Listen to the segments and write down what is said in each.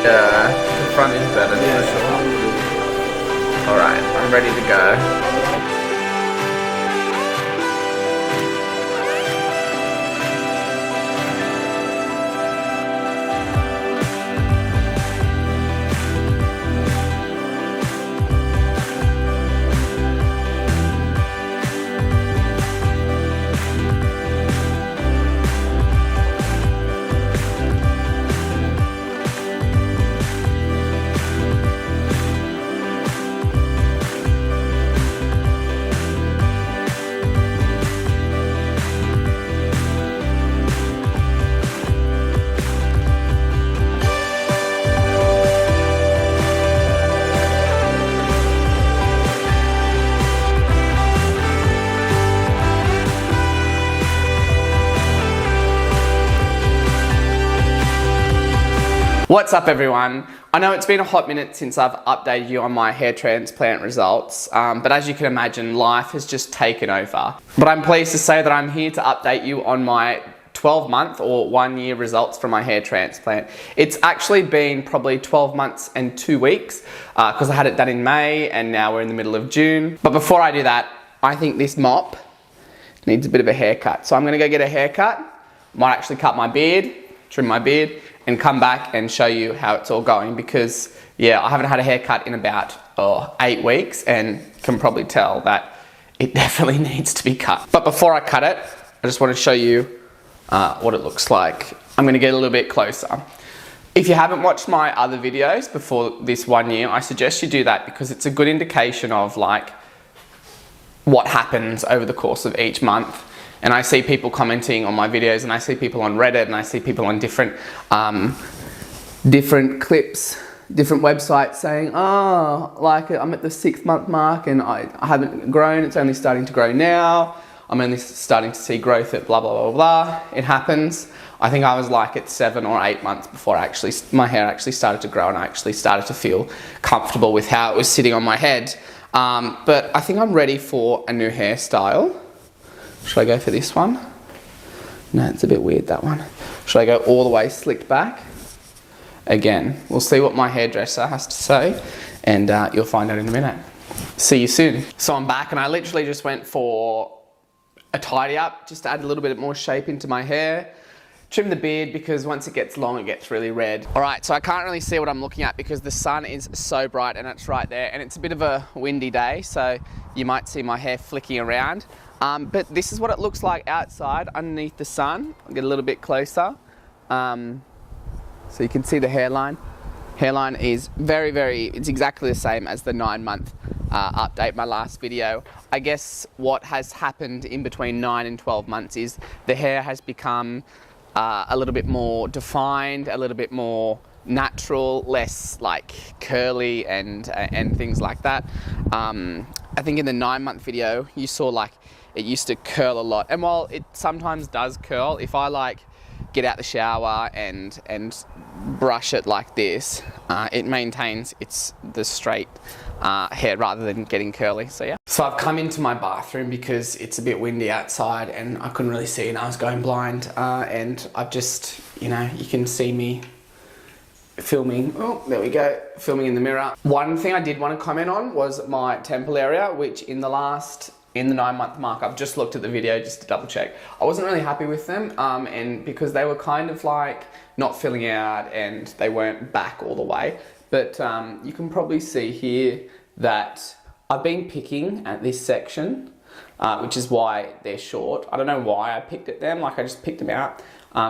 Yeah, the front is better for sure. Alright, I'm ready to go. What's up everyone? I know it's been a hot minute since I've updated you on my hair transplant results, but as you can imagine, life has just taken over. But I'm pleased to say that I'm here to update you on my 12-month or 1-year results from my hair transplant. It's actually been probably 12 months and 2 weeks because I had it done in May and now we're in the middle of June. But before I do that, I think this mop needs a bit of a haircut. So I'm gonna go get a haircut, might actually cut my beard, trim my beard, and come back and show you how it's all going because, yeah, I haven't had a haircut in about 8 weeks and can probably tell that it definitely needs to be cut. But before I cut it, I just want to show you what it looks like. I'm going to get a little bit closer. If you haven't watched my other videos before this 1 year, I suggest you do that because it's a good indication of like what happens over the course of each month. And I see people commenting on my videos and I see people on Reddit and I see people on different clips, different websites saying, oh, like I'm at the 6th month mark and I haven't grown, it's only starting to grow now. I'm only starting to see growth at blah, blah, blah, blah. It happens. I think I was like at 7 or 8 months before my hair actually started to grow and I actually started to feel comfortable with how it was sitting on my head. But I think I'm ready for a new hairstyle. Should I go for this one? No, it's a bit weird, that one. Should I go all the way slicked back? Again, we'll see what my hairdresser has to say and you'll find out in a minute. See you soon. So I'm back and I literally just went for a tidy up, just to add a little bit more shape into my hair. Trim the beard because once it gets long, it gets really red. All right, so I can't really see what I'm looking at because the sun is so bright and it's right there and it's a bit of a windy day, so you might see my hair flicking around. But this is what it looks like outside underneath the sun. I'll get a little bit closer. So you can see the hairline. Hairline is it's exactly the same as the 9-month update, my last video. I guess what has happened in between 9 and 12 months is the hair has become a little bit more defined, a little bit more natural, less like curly and things like that. I think in the 9-month video, you saw like it used to curl a lot. And while it sometimes does curl, if I like get out the shower and brush it like this, it maintains the straight hair rather than getting curly, so yeah. So I've come into my bathroom because it's a bit windy outside and I couldn't really see and I was going blind, and I've just, you know, you can see me filming, oh, there we go, filming in the mirror. One thing I did want to comment on was my temple area, which in the 9-month mark, I've just looked at the video just to double check. I wasn't really happy with them, and because they were kind of like not filling out and they weren't back all the way. But you can probably see here that I've been picking at this section, which is why they're short. I don't know why I picked at them, like I just picked them out.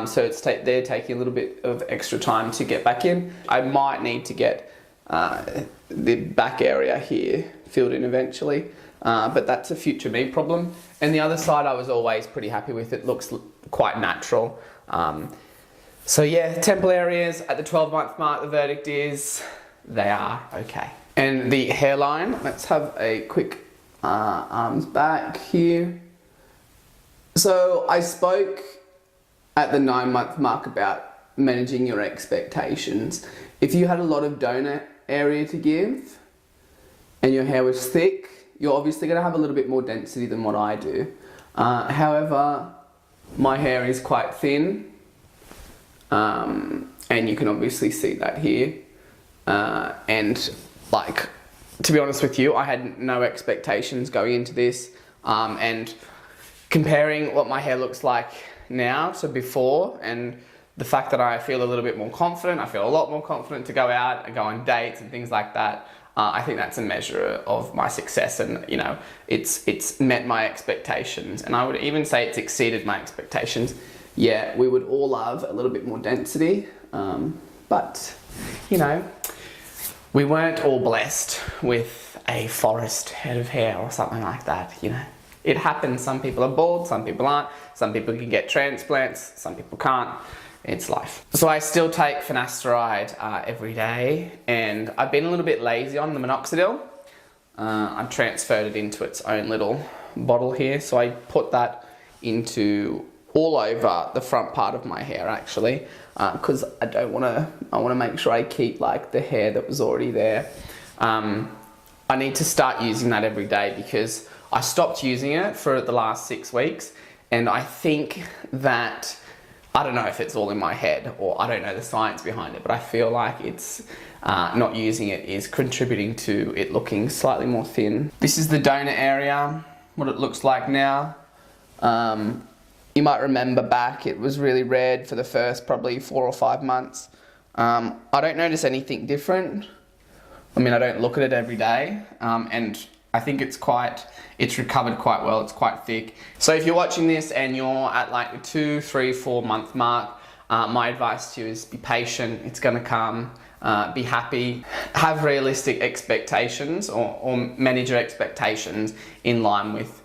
So they're taking a little bit of extra time to get back in. I might need to get the back area here filled in eventually. But that's a future me problem. And the other side I was always pretty happy with. It looks quite natural. So yeah, temple areas at the 12-month mark, the verdict is they are okay. And the hairline, let's have a quick arms back here. So I spoke at the 9-month mark about managing your expectations. If you had a lot of donor area to give and your hair was thick, you're obviously going to have a little bit more density than what I do. However, my hair is quite thin, and you can obviously see that here. and like, to be honest with you, I had no expectations going into this, and comparing what my hair looks like now to before, and the fact that I feel a little bit more confident, I feel a lot more confident to go out and go on dates and things like that. I think that's a measure of my success, and you know, it's met my expectations, and I would even say it's exceeded my expectations. Yeah, we would all love a little bit more density, but you know, we weren't all blessed with a forest head of hair or something like that, you know. It happens. Some people are bald, some people aren't, some people can get transplants, some people can't. It's life. So I still take finasteride every day, and I've been a little bit lazy on the minoxidil. I've transferred it into its own little bottle here, so I put that into all over the front part of my hair actually, because I want to make sure I keep like the hair that was already there. I need to start using that every day because I stopped using it for the last 6 weeks, and I think that, I don't know if it's all in my head or I don't know the science behind it, but I feel like it's not using it is contributing to it looking slightly more thin. This is the donor area, what it looks like now. You might remember back, it was really red for the first probably 4 or 5 months. I don't notice anything different. I mean, I don't look at it every day, and I think it's recovered quite well, it's quite thick. So if you're watching this and you're at like the 2, 3, 4 month mark, my advice to you is be patient, it's gonna come, be happy, have realistic expectations or manage your expectations in line with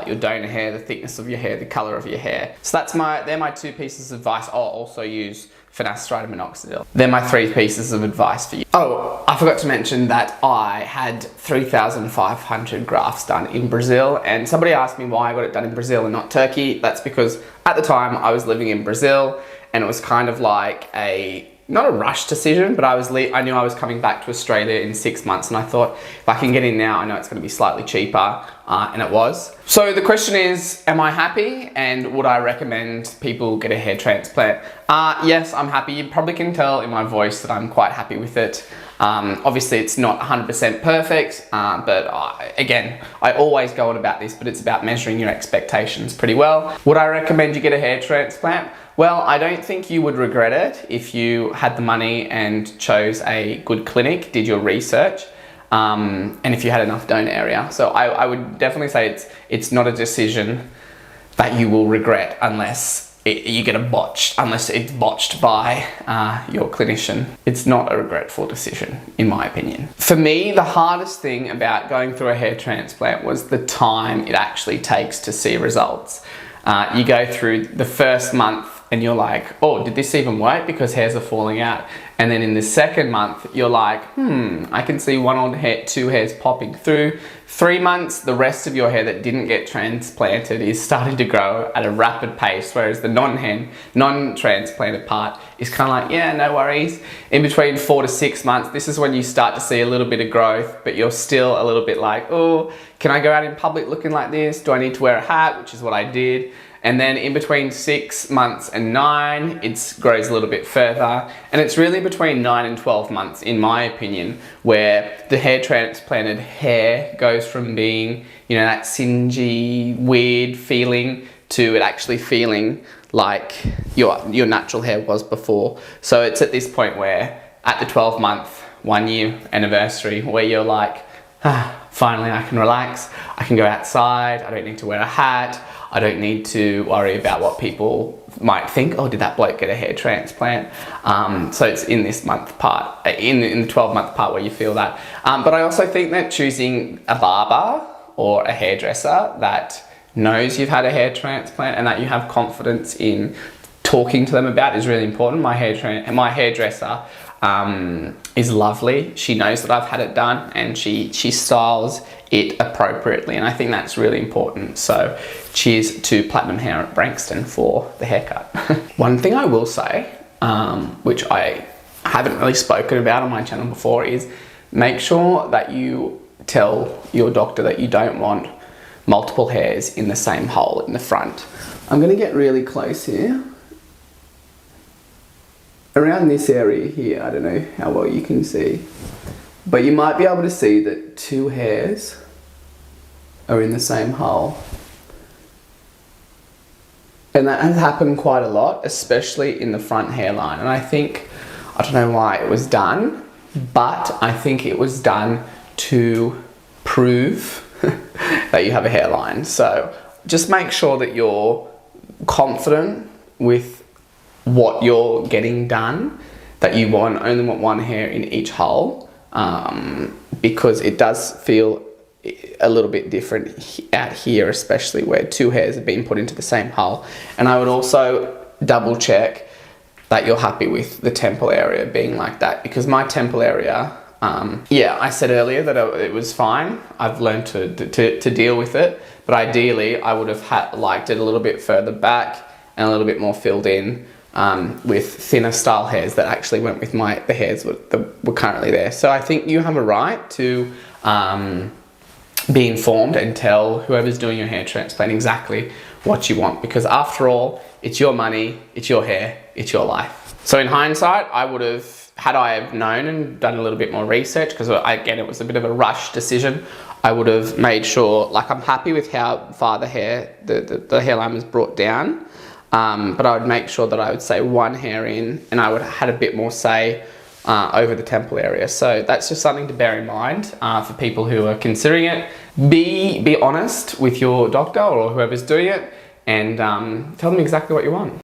your donor hair, the thickness of your hair, the color of your hair. So they're my 2 pieces of advice. I'll also use finasteride and minoxidil. They're my 3 pieces of advice for you. Oh, I forgot to mention that I had 3,500 grafts done in Brazil, and somebody asked me why I got it done in Brazil and not Turkey. That's because at the time I was living in Brazil, and it was kind of like not a rush decision, but I knew I was coming back to Australia in 6 months, and I thought if I can get in now, I know it's going to be slightly cheaper, and it was. So the question is, am I happy, and would I recommend people get a hair transplant? Yes, I'm happy. You probably can tell in my voice that I'm quite happy with it. Obviously it's not 100% perfect, but again, I always go on about this, but it's about measuring your expectations pretty well. Would I recommend you get a hair transplant? Well, I don't think you would regret it if you had the money and chose a good clinic, did your research, and if you had enough donor area. So I would definitely say it's not a decision that you will regret unless it's botched by your clinician. It's not a regretful decision, in my opinion. For me, the hardest thing about going through a hair transplant was the time it actually takes to see results. You go through the first month and you're like, oh, did this even work? Because hairs are falling out. And then in the second month, you're like, I can see 1 or 2 hairs popping through. 3 months, the rest of your hair that didn't get transplanted is starting to grow at a rapid pace, whereas the non-transplanted part is kind of like, yeah, no worries. In between 4 to 6 months, this is when you start to see a little bit of growth, but you're still a little bit like, oh, can I go out in public looking like this? Do I need to wear a hat? Which is what I did. And then in between 6 months and 9, it grows a little bit further. And it's really between 9 and 12 months, in my opinion, where the hair transplanted hair goes from being, you know, that singy, weird feeling to it actually feeling like your natural hair was before. So it's at this point where at the 12-month, 1 year anniversary, where you're like, finally I can relax, I can go outside, I don't need to wear a hat, I don't need to worry about what people might think, oh, did that bloke get a hair transplant? So it's in this month part, in the 12-month part where you feel that. But I also think that choosing a barber or a hairdresser that knows you've had a hair transplant and that you have confidence in talking to them about is really important. My hairdresser is lovely. She knows that I've had it done, and she styles it appropriately, and I think that's really important. So cheers to Platinum Hair at Branxton for the haircut. One thing I will say, which I haven't really spoken about on my channel before, is make sure that you tell your doctor that you don't want multiple hairs in the same hole in the front. I'm going to get really close here. around this area here, I don't know how well you can see, but you might be able to see that 2 hairs are in the same hole. And that has happened quite a lot, especially in the front hairline. And I don't know why it was done, but I think it was done to prove that you have a hairline. So just make sure that you're confident with what you're getting done, that you only want 1 hair in each hole, because it does feel a little bit different out here, especially where 2 hairs have been put into the same hole. And I would also double check that you're happy with the temple area being like that, because my temple area, I said earlier that it was fine. I've learned to deal with it, but ideally I would have liked it a little bit further back and a little bit more filled in, with thinner style hairs that actually went with the hairs that were currently there. So I think you have a right to be informed and tell whoever's doing your hair transplant exactly what you want, because after all, it's your money, it's your hair, it's your life. So in hindsight, I would have, had I have known and done a little bit more research, because again, it was a bit of a rush decision, I would have made sure, like, I'm happy with how far the hairline was brought down, but I would make sure that I would say 1 hair in, and I would have had a bit more say over the temple area. So that's just something to bear in mind for people who are considering it. Be honest with your doctor or whoever's doing it, and tell them exactly what you want.